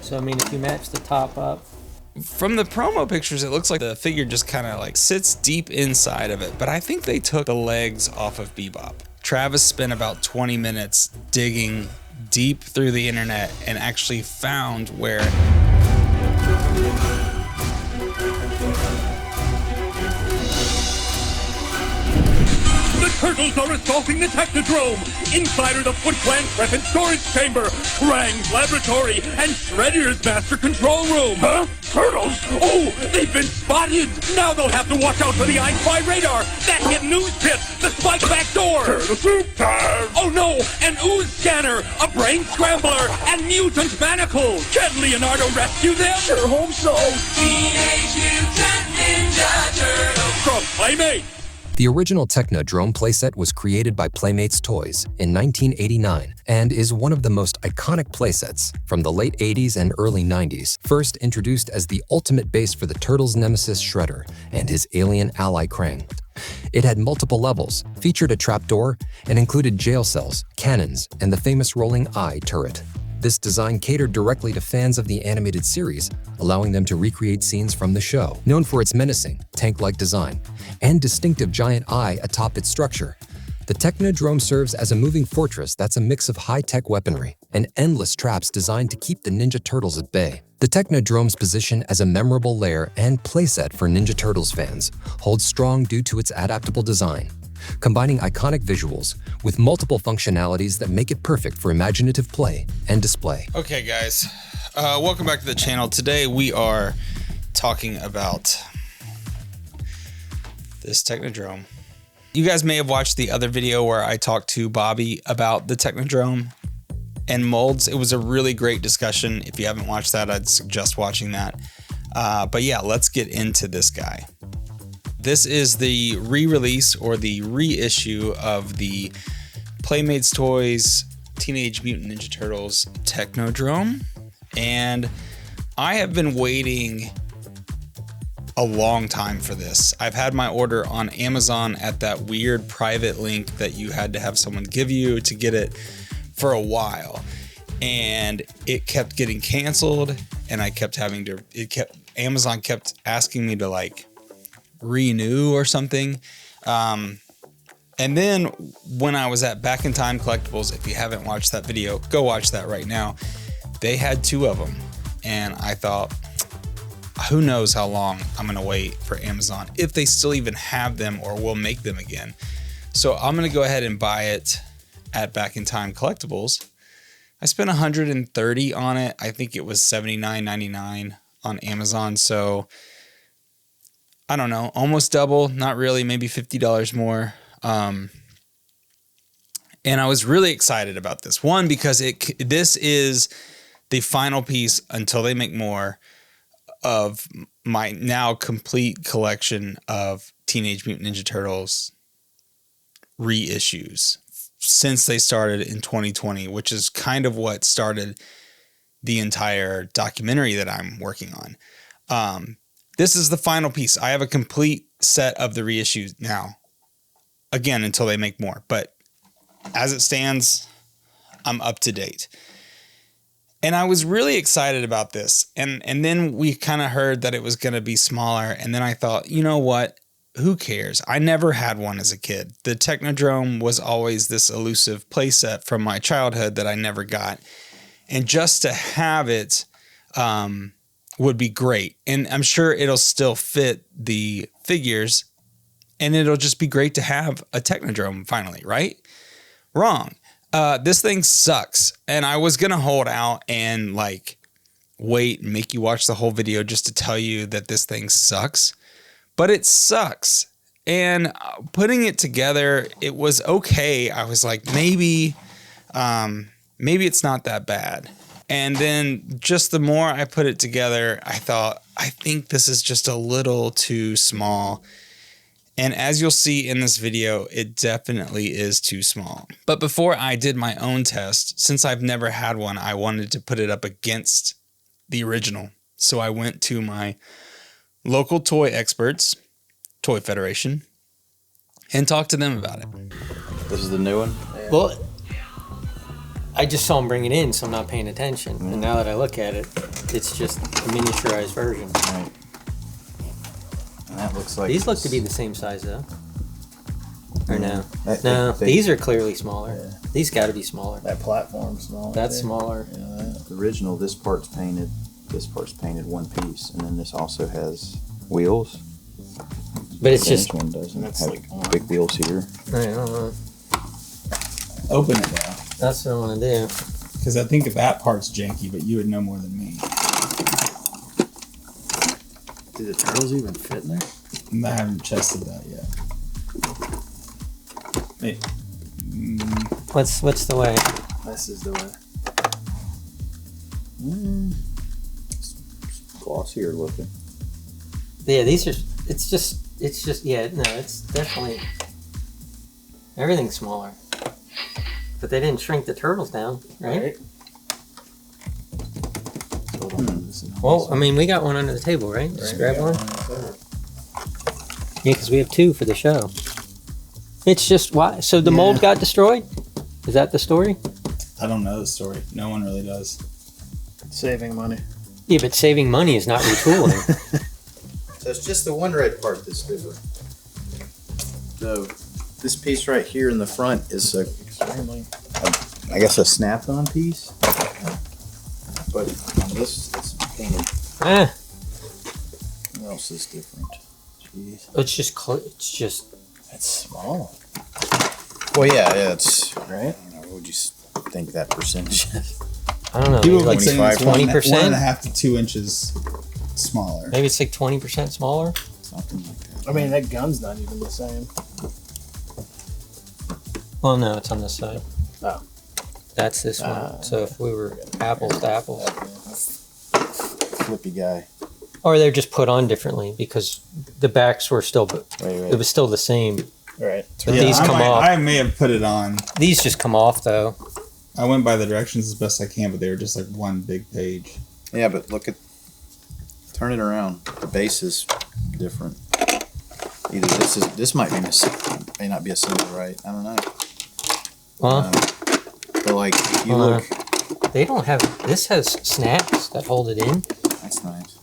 So I mean, if you match the top up. From the promo pictures, it looks like the figure just kind of like sits deep inside of it, but I think they took the legs off of Bebop. Travis spent about 20 minutes digging deep through the internet and actually found where The Turtles are assaulting the Technodrome! Inside are the Foot Clan's weapon storage chamber, Krang's laboratory, and Shredder's master control room! Huh? Turtles? Oh, they've been spotted! Now they'll have to watch out for the I-Spy radar, that hidden ooze pit, the spike back door! Turtle soup time! Oh no, an ooze scanner, a brain scrambler, and mutant manacles! Can Leonardo rescue them? Sure hope so! Teenage Mutant Ninja Turtles! From Playmate! The original Technodrome playset was created by Playmates Toys in 1989 and is one of the most iconic playsets from the late 80s and early 90s, first introduced as the ultimate base for the Turtles' nemesis Shredder and his alien ally Krang. It had multiple levels, featured a trapdoor, and included jail cells, cannons, and the famous rolling eye turret. This design catered directly to fans of the animated series, allowing them to recreate scenes from the show. Known for its menacing, tank-like design and distinctive giant eye atop its structure, the Technodrome serves as a moving fortress that's a mix of high-tech weaponry and endless traps designed to keep the Ninja Turtles at bay. The Technodrome's position as a memorable lair and playset for Ninja Turtles fans holds strong due to its adaptable design, combining iconic visuals with multiple functionalities that make it perfect for imaginative play and display. Okay guys, welcome back to the channel. Today we are talking about this Technodrome. You guys may have watched the other video where I talked to Bobby about the Technodrome and molds. It was a really great discussion. If you haven't watched that, I'd suggest watching that. But yeah, let's get into this guy. This is the re-release or the reissue of the Playmates Toys Teenage Mutant Ninja Turtles Technodrome. And I have been waiting a long time for this. I've had my order on Amazon at that weird private link that you had to have someone give you to get it for a while. And it kept getting canceled and I kept having to, Amazon kept asking me to like renew or something. And then when I was at Back in Time Collectibles, if you haven't watched that video, go watch that right now. They had 2 of them. And I thought, who knows how long I'm going to wait for Amazon, if they still even have them or will make them again. So I'm going to go ahead and buy it at Back in Time Collectibles. I spent $130 on it. I think it was $79.99 on Amazon. So I don't know, almost double, not really, maybe $50 more. And I was really excited about this one because this is the final piece until they make more of my now complete collection of Teenage Mutant Ninja Turtles reissues since they started in 2020, which is kind of what started the entire documentary that I'm working on. This is the final piece. I have a complete set of the reissues now, again, until they make more. But as it stands, I'm up to date. And I was really excited about this. And then we kind of heard that it was going to be smaller. And then I thought, you know what? Who cares? I never had one as a kid. The Technodrome was always this elusive playset from my childhood that I never got. And just to have it would be great. And I'm sure it'll still fit the figures. And it'll just be great to have a Technodrome finally, right? Wrong. This thing sucks. And I was going to hold out and like wait and make you watch the whole video just to tell you that this thing sucks. But it sucks. And putting it together, it was okay. I was like, maybe it's not that bad. And then just the more I put it together, I thought, I think this is just a little too small. And as you'll see in this video, it definitely is too small. But before I did my own test, since I've never had one, I wanted to put it up against the original. So I went to my local toy experts, Toy Federation, and talked to them about it. This is the new one? Well, I just saw him bring it in, so I'm not paying attention. And now that I look at it, it's just a miniaturized version. Right. And that looks like These look to be the same size though. Or no? They- These are clearly smaller. Yeah. These got to be smaller. That platform's small. That's too. smaller. Yeah, that. the original. This part's painted. This part's painted one piece, and then this also has wheels. But it's This just, one doesn't That's have like- big wheels here. I don't know. Open it now. That's what I want to do. Because I think that part's janky, but you would know more than me. Do the turtles even fit in there? I haven't tested that yet. Hey. What's the way? This is the way. It's glossier looking. Yeah, these are. It's just. Yeah, no, it's definitely. Everything's smaller. But they didn't shrink the turtles down, right? Hold on, this is Well, I mean, we got one under the table, right? Just grab one. Yeah, because we have two for the show. It's just why. So the mold got destroyed? Is that the story? I don't know the story. No one really does. saving money. Yeah, but saving money is not retooling. So it's just the one red part that's different. So this piece right here in the front is Extremely. I guess a snap-on piece. But on this, it's painted. Ah, What else is different? Jeez. it's just. It's small, Well, yeah, it's. right? I don't know, what would you think that percentage is? I don't know. People Maybe like like saying it's 20%. 1.5 to 2 inches smaller. Maybe it's like 20% smaller. Something like that. I mean, that gun's not even the same. Well, no, it's on this side. Oh. That's this one. So if we were apples to apples, Flippy guy. or they're just put on differently because the backs were still, it was still the same. Right. But these come off. I may have put it on. These just come off though. I went by the directions as best I can, but they were just like one big page. Yeah, but look at. Turn it around. The base is different. Either this might be may not be a symbol, right? I don't know. Well, But like, if you Uh, look, they don't have. This has snaps that hold it in. that's nice.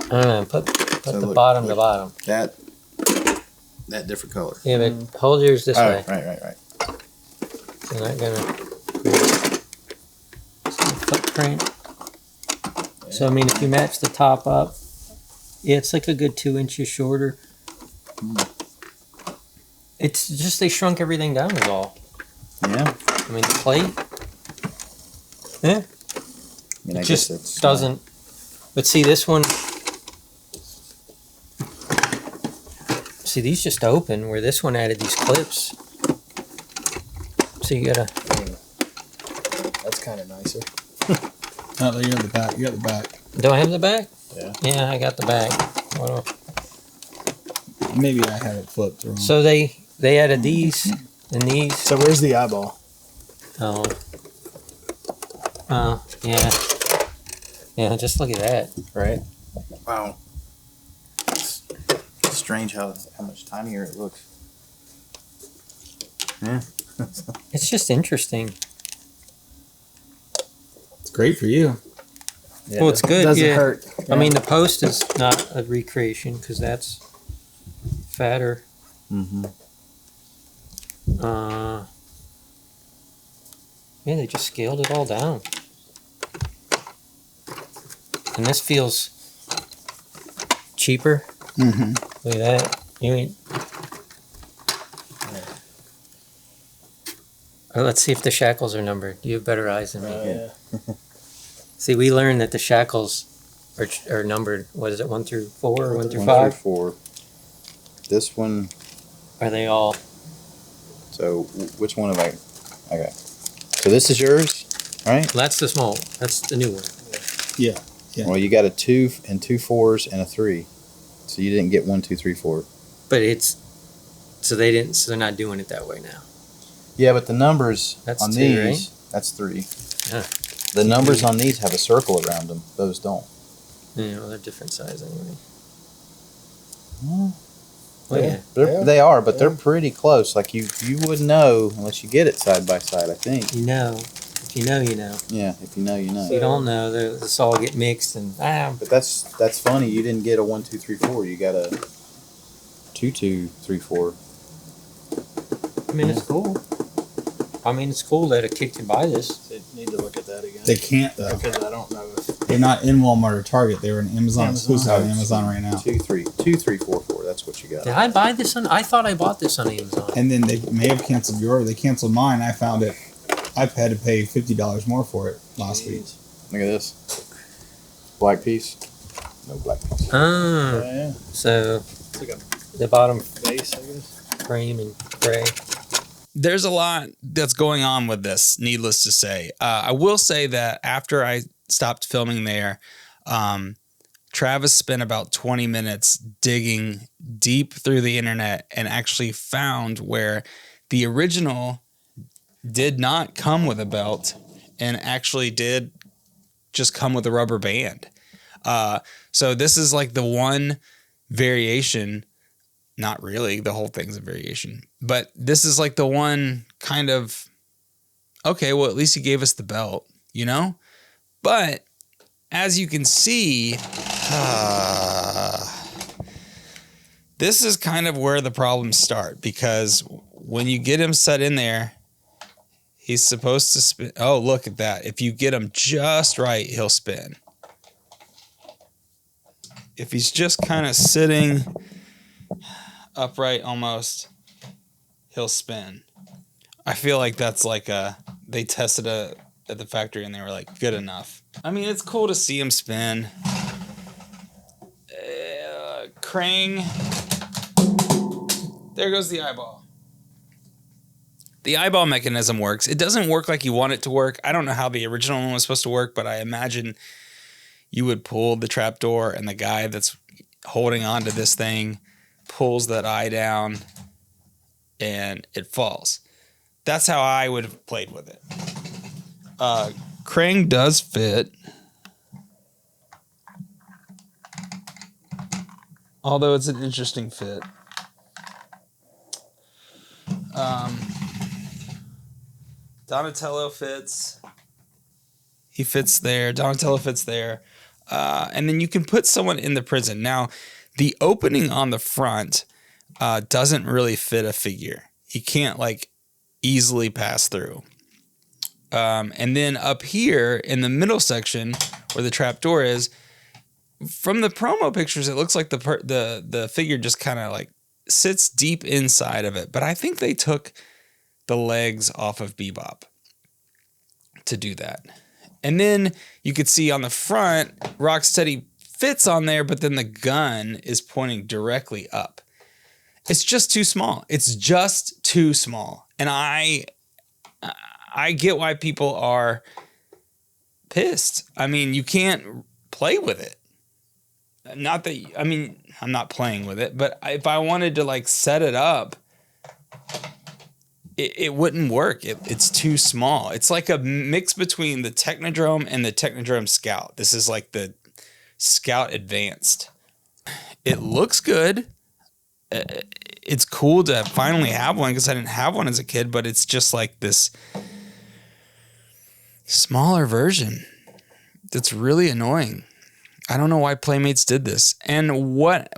I don't know. Put So the look, bottom to look. bottom. That different color. Yeah, but hold yours this Oh, way. right. You're not gonna create some footprint. So I mean, if you match the top up, yeah, it's like a good 2 inches shorter. It's just they shrunk everything down is all. Yeah. I mean, the plate. Yeah, I mean, I it guess just that's doesn't. But see this one. See, these just open where this one added these clips. So you gotta. That's kind of nicer. Oh, you got the back. You got the back. Do I have the back? Yeah. Yeah, I got the back. Well, Maybe I had it flipped wrong. so they added these and these. So where's the eyeball? Oh. Oh, yeah. Yeah, just look at that. Right. wow. It's strange how much tinier it looks. Yeah. It's just interesting. It's great for you. Well, it's good, Doesn't yeah. hurt. I mean, the post is not a recreation because that's fatter. Mm-hmm. Yeah, they just scaled it all down. And this feels cheaper. Mm-hmm. Look at that. You ain't. Let's see if the shackles are numbered. You have better eyes than me. Yeah. See, we learned that the shackles are numbered. What is it, 1 through 4 or 1 through 1 5? through 4. This one. Are they all? So which one have I? Okay. So this is yours, right? That's the small. That's the new one. Yeah. Yeah. Well, you got a 2 and 2 4s and a 3. So you didn't get 1, 2, 3, 4. But it's so they didn't. So they're not doing it that way now. Yeah, but the numbers That's on 2, these, right? that's 3. Yeah. The numbers on these have a circle around them. Those don't. You know, they're different size anyway. Well, Well, yeah. They are, but they're pretty close. Like you wouldn't know unless you get it side by side, I think. You know, If you know, you know. Yeah, if you know, you know. If you don't know, this all get mixed and But that's funny. You didn't get a 1, 2, 3, 4. You got a 2, 2, 3, 4. I mean, it's cool. I mean, it's cool that it kicked you by this. They need to look at that again. They can't though. Because I don't know if They're not in Walmart or Target. They were in Amazon exclusive on Amazon right now. 2, 3, 2, 3, 4, 4. That's what you got. Did I buy this on? I thought I bought this on Amazon. And then they may have canceled your order. They canceled mine. I found it. I had to pay $50 more for it last week. Look at this. Black piece. No black piece. Ah, yeah, so it's like a the bottom base, I guess. cream and gray. There's a lot that's going on with this, needless to say. I will say that after I stopped filming there, Travis spent about 20 minutes digging deep through the internet and actually found where the original did not come with a belt and actually did just come with a rubber band. So this is like the one variation. Not really, the whole thing's a variation, but this is like the one kind of, okay, well, at least he gave us the belt, you know? But as you can see, this is kind of where the problems start, because when you get him set in there, he's supposed to spin. Oh, look at that. If you get him just right, he'll spin. If he's just kind of sitting upright almost, he'll spin. I feel like that's like they tested it at the factory and they were like, good enough. I mean, it's cool to see him spin. Krang. There goes the eyeball. The eyeball mechanism works. It doesn't work like you want it to work. I don't know how the original one was supposed to work, but I imagine you would pull the trapdoor and the guy that's holding on to this thing pulls that eye down and it falls. That's how I would have played with it. Krang does fit. Although it's an interesting fit. Donatello fits. He fits there. Donatello fits there. And then you can put someone in the prison. Now, the opening on the front doesn't really fit a figure. He can't like easily pass through. And then up here in the middle section where the trapdoor is, from the promo pictures, it looks like the figure just kind of like sits deep inside of it. But I think they took the legs off of Bebop to do that. And then you could see on the front, Rocksteady fits on there, but then the gun is pointing directly up. It's just too small. It's just too small. And I get why people are pissed. I mean, you can't play with it. Not that, I mean, I'm not playing with it, but if I wanted to like set it up, it wouldn't work. It's too small. It's like a mix between the Technodrome and the Technodrome Scout. This is like the Scout Advanced. It looks good. It's cool to finally have one because I didn't have one as a kid, but it's just like this smaller version that's really annoying. I don't know why Playmates did this. And what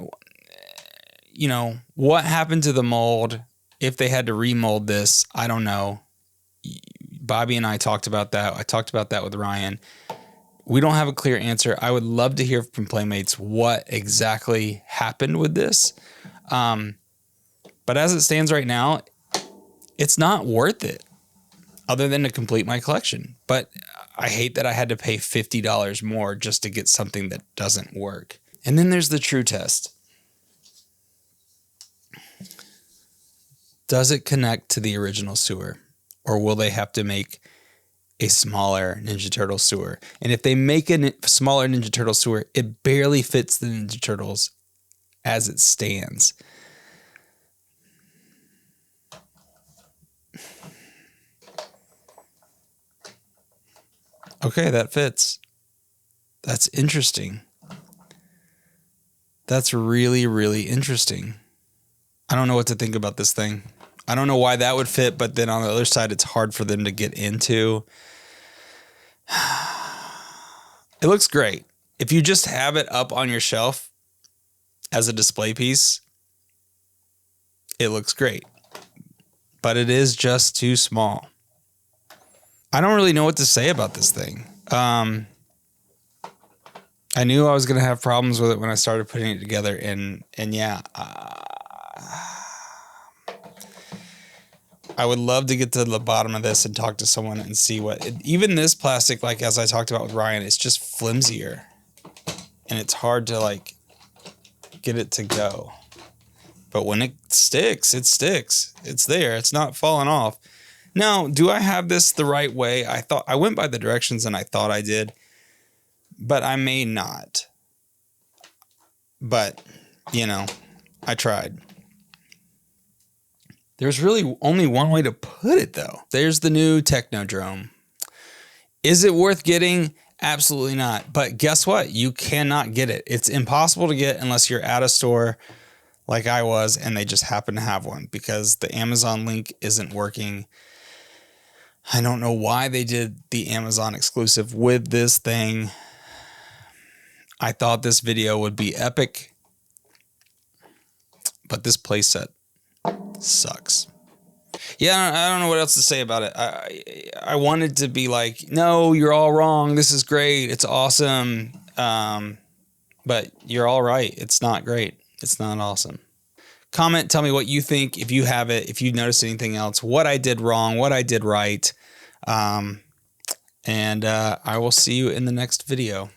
happened to the mold if they had to remold this? I don't know. Bobby and I talked about that. I talked about that with Ryan. We don't have a clear answer. I would love to hear from Playmates what exactly happened with this. But as it stands right now, it's not worth it other than to complete my collection. But I hate that I had to pay $50 more just to get something that doesn't work. And then there's the true test. Does it connect to the original sewer? Or will they have to make a smaller Ninja Turtle sewer? And if they make a smaller Ninja Turtle sewer, it barely fits the Ninja Turtles as it stands. Okay, that fits. That's interesting. That's really, really interesting. I don't know what to think about this thing. I don't know why that would fit, but then on the other side, it's hard for them to get into. It looks great. If you just have it up on your shelf as a display piece, it looks great. But it is just too small. I don't really know what to say about this thing. I knew I was going to have problems with it when I started putting it together. And yeah, I would love to get to the bottom of this and talk to someone and see what, even this plastic, like as I talked about with Ryan, it's just flimsier and it's hard to like get it to go. But when it sticks, it sticks. It's there. It's not falling off. Now, do I have this the right way? I went by the directions and I thought I did, but I may not. But, you know, I tried. There's really only one way to put it, though. There's the new Technodrome. Is it worth getting? Absolutely not. But guess what? You cannot get it. It's impossible to get unless you're at a store like I was and they just happen to have one because the Amazon link isn't working. I don't know why they did the Amazon exclusive with this thing. I thought this video would be epic, but this playset sucks. Yeah, I don't know what else to say about it. I wanted to be like, no, you're all wrong. This is great. It's awesome. But you're all right. It's not great. It's not awesome. Comment, tell me what you think, if you have it, if you noticed anything else, what I did wrong, what I did right. And I will see you in the next video.